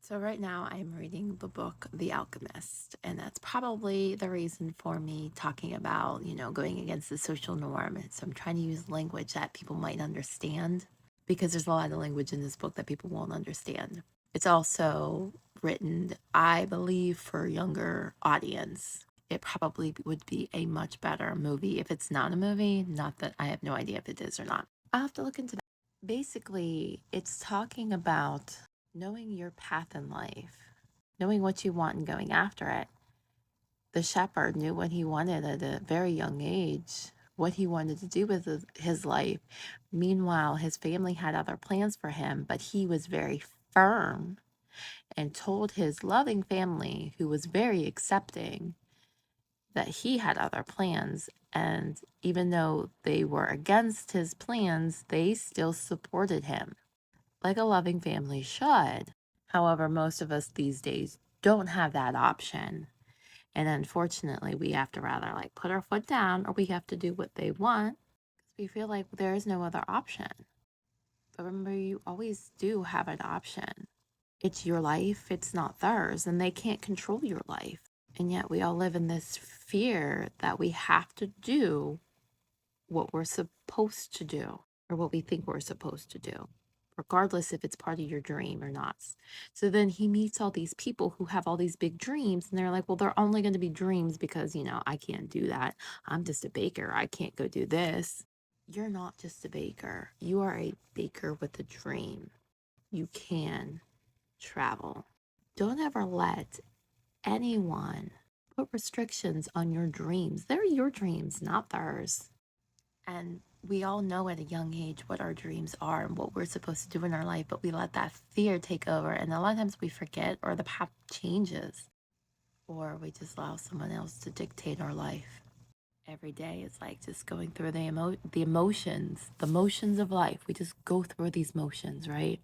So right now I'm reading the book The Alchemist, and that's probably the reason for me talking about, going against the social norm. So I'm trying to use language that people might understand because there's a lot of language in this book that people won't understand. It's also written, I believe, for a younger audience. It probably would be a much better movie if it's not a movie. Not that I have no idea if it is or not. I'll have to look into that. Basically, it's talking about knowing your path in life, knowing what you want and going after it. The shepherd knew what he wanted at a very young age, what he wanted to do with his life. Meanwhile, his family had other plans for him, but he was very firm and told his loving family, who was very accepting, that he had other plans. And even though they were against his plans, they still supported him like a loving family should. However, most of us these days don't have that option. And unfortunately, we have to rather like put our foot down or we have to do what they want because we feel like there is no other option. But remember, you always do have an option. It's your life, it's not theirs, and they can't control your life. And yet, we all live in this fear that we have to do what we're supposed to do or what we think we're supposed to do, regardless if it's part of your dream or not. So then he meets all these people who have all these big dreams, and they're like, well, they're only going to be dreams because, I can't do that. I'm just a baker. I can't go do this. You're not just a baker. You are a baker with a dream. You can travel. Don't ever let anyone put restrictions on your dreams. They're your dreams, not theirs. And we all know at a young age what our dreams are and what we're supposed to do in our life, but we let that fear take over. And a lot of times we forget, or the path changes, or we just allow someone else to dictate our life. Every day is like just going through the emotions, the motions of life. We just go through these motions, right?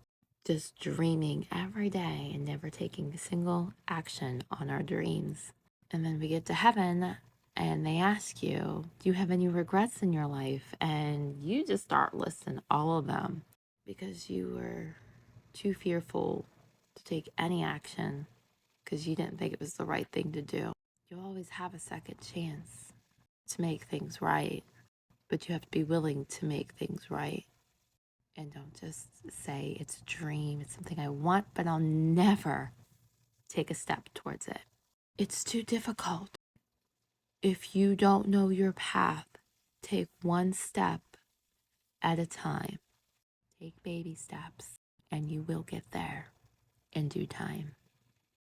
Just dreaming every day and never taking a single action on our dreams. And then we get to heaven and they ask you, do you have any regrets in your life? And you just start listing all of them because you were too fearful to take any action because you didn't think it was the right thing to do. You always have a second chance to make things right, but you have to be willing to make things right. And don't just say it's a dream, it's something I want, but I'll never take a step towards it. It's too difficult. If you don't know your path, take one step at a time. Take baby steps, and you will get there in due time.